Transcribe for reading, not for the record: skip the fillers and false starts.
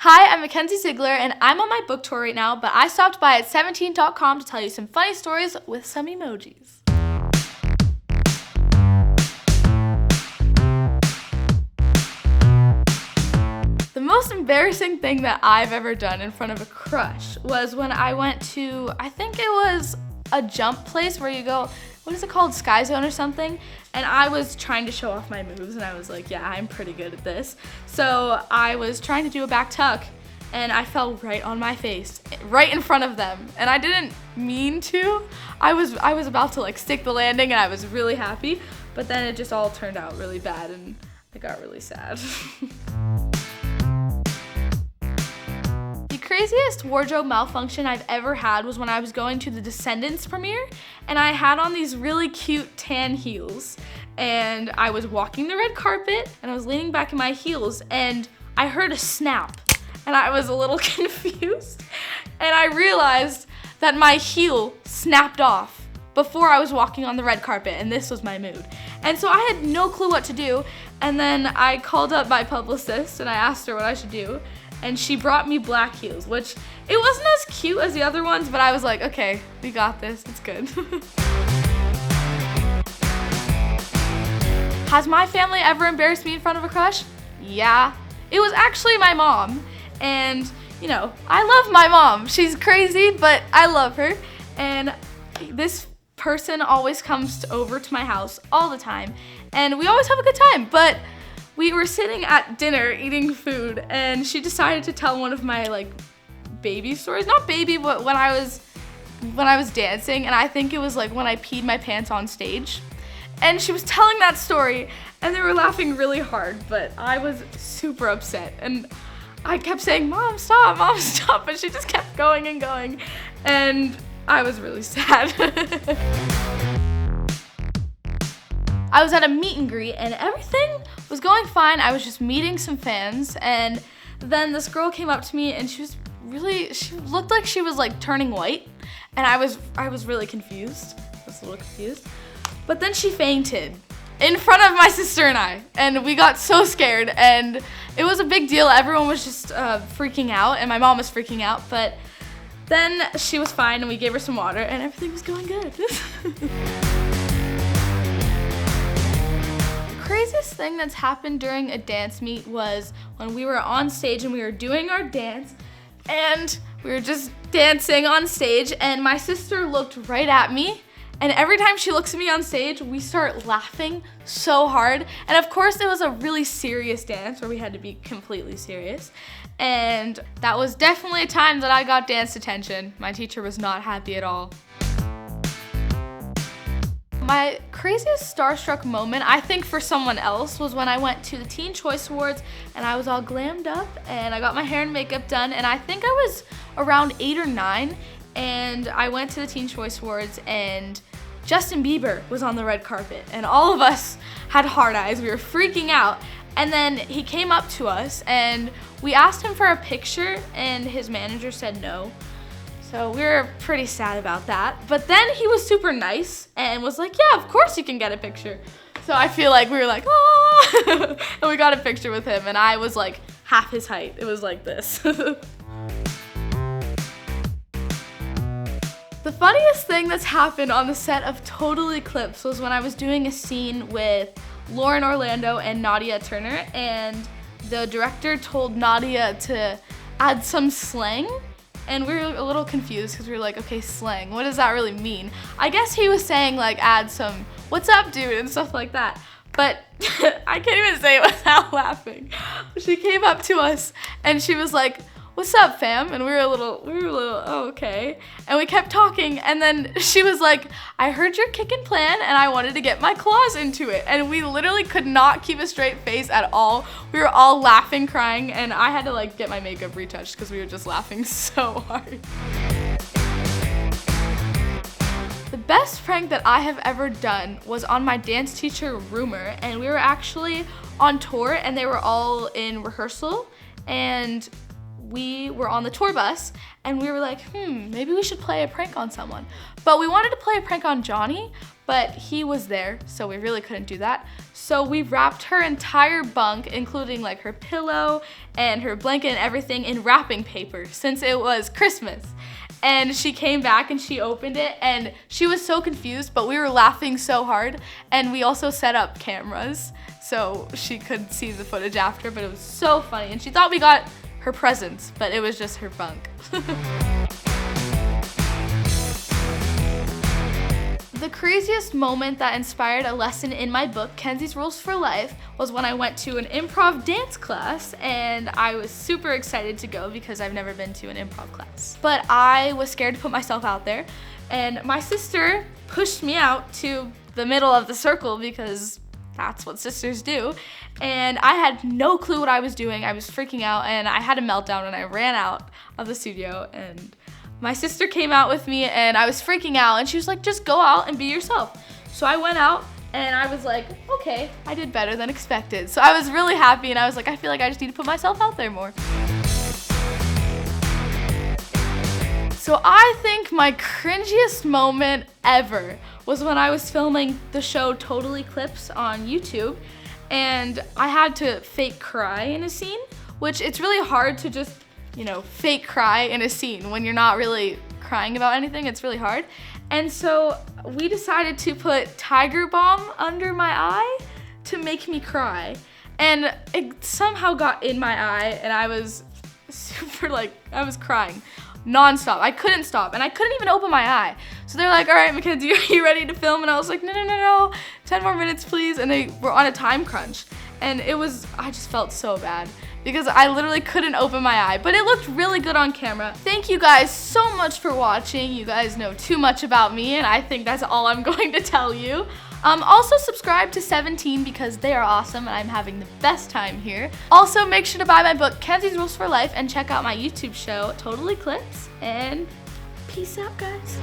Hi, I'm Mackenzie Ziegler, and I'm on my book tour right now, but I stopped by at 17.com to tell you some funny stories with some emojis. The most embarrassing thing that I've ever done in front of a crush was when I went to, I think it was a jump place where you go, what is it called, Sky Zone or something? And I was trying to show off my moves, and I was like, yeah, I'm pretty good at this. So I was trying to do a back tuck, and I fell right on my face, right in front of them. And I didn't mean to. I was about to like stick the landing, and I was really happy, but then it just all turned out really bad, and I got really sad. The craziest wardrobe malfunction I've ever had was when I was going to the Descendants premiere, and I had on these really cute tan heels, and I was walking the red carpet, and I was leaning back in my heels, and I heard a snap, and I was a little confused, and I realized that my heel snapped off before I was walking on the red carpet, and this was my mood. And so I had no clue what to do, and then I called up my publicist, and I asked her what I should do, and she brought me black heels, which it wasn't as cute as the other ones, but I was like, okay, we got this, it's good. Has my family ever embarrassed me in front of a crush? Yeah, it was actually my mom, and you know, I love my mom. She's crazy, but I love her, and this person always comes over to my house all the time, and we always have a good time, but we were sitting at dinner eating food, and she decided to tell one of my like baby stories. Not baby, but when I was dancing, and I think it was like when I peed my pants on stage. And she was telling that story, and they were laughing really hard, but I was super upset. And I kept saying, Mom, stop, but she just kept going and going, and I was really sad. I was at a meet and greet, and everything was going fine. I was just meeting some fans, and then this girl came up to me, and she looked like she was like turning white, and I was really confused. I was a little confused. But then she fainted in front of my sister and we got so scared, and it was a big deal. Everyone was just freaking out, and my mom was freaking out, but then she was fine, and we gave her some water, and everything was going good. Craziest thing that's happened during a dance meet was when we were on stage and we were doing our dance, and we were just dancing on stage, and my sister looked right at me, and every time she looks at me on stage, we start laughing so hard. And of course it was a really serious dance where we had to be completely serious, and that was definitely a time that I got dance detention. My teacher was not happy at all. My craziest starstruck moment, I think for someone else, was when I went to the Teen Choice Awards, and I was all glammed up, and I got my hair and makeup done, and I think I was around 8 or 9, and I went to the Teen Choice Awards, and Justin Bieber was on the red carpet, and all of us had hard eyes. We were freaking out, and then he came up to us, and we asked him for a picture, and his manager said no. So we were pretty sad about that. But then he was super nice and was like, yeah, of course you can get a picture. So I feel like we were like, oh, and we got a picture with him, and I was like half his height. It was like this. The funniest thing that's happened on the set of Total Eclipse was when I was doing a scene with Lauren Orlando and Nadia Turner, and the director told Nadia to add some slang. And we were a little confused because we were like, okay, slang, what does that really mean? I guess he was saying like add some, what's up, dude, and stuff like that. But I can't even say it without laughing. She came up to us and she was like, what's up, fam? And we were a little, oh, okay. And we kept talking, and then she was like, I heard your kick and plan, and I wanted to get my claws into it. And we literally could not keep a straight face at all. We were all laughing, crying, and I had to like get my makeup retouched because we were just laughing so hard. The best prank that I have ever done was on my dance teacher, Rumor, and we were actually on tour, and they were all in rehearsal, and we were on the tour bus, and we were like, maybe we should play a prank on someone. But we wanted to play a prank on Johnny, but he was there, so we really couldn't do that. So we wrapped her entire bunk, including like her pillow and her blanket and everything, in wrapping paper since it was Christmas. And she came back and she opened it and she was so confused, but we were laughing so hard. And we also set up cameras so she could see the footage after, but it was so funny. And she thought we got her presents, but it was just her bunk. The craziest moment that inspired a lesson in my book, Kenzie's Rules for Life, was when I went to an improv dance class, and I was super excited to go because I've never been to an improv class. But I was scared to put myself out there, and my sister pushed me out to the middle of the circle because that's what sisters do. And I had no clue what I was doing. I was freaking out, and I had a meltdown, and I ran out of the studio, and my sister came out with me and I was freaking out, and she was like, just go out and be yourself. So I went out and I was like, okay, I did better than expected. So I was really happy, and I was like, I feel like I just need to put myself out there more. So I think my cringiest moment ever was when I was filming the show Total Eclipse on YouTube, and I had to fake cry in a scene, which it's really hard to just, you know, fake cry in a scene when you're not really crying about anything. It's really hard. And so we decided to put Tiger Balm under my eye to make me cry. And it somehow got in my eye, and I was super I was crying nonstop. I couldn't stop, and I couldn't even open my eye. So they're like, all right, Mackenzie, are you ready to film? And I was like, no, 10 more minutes, please. And they were on a time crunch. And I just felt so bad because I literally couldn't open my eye, but it looked really good on camera. Thank you guys so much for watching. You guys know too much about me, and I think that's all I'm going to tell you. Also subscribe to 17 because they are awesome and I'm having the best time here. Also make sure to buy my book, Kenzie's Rules for Life, and check out my YouTube show, Total Eclipse, and peace out, guys.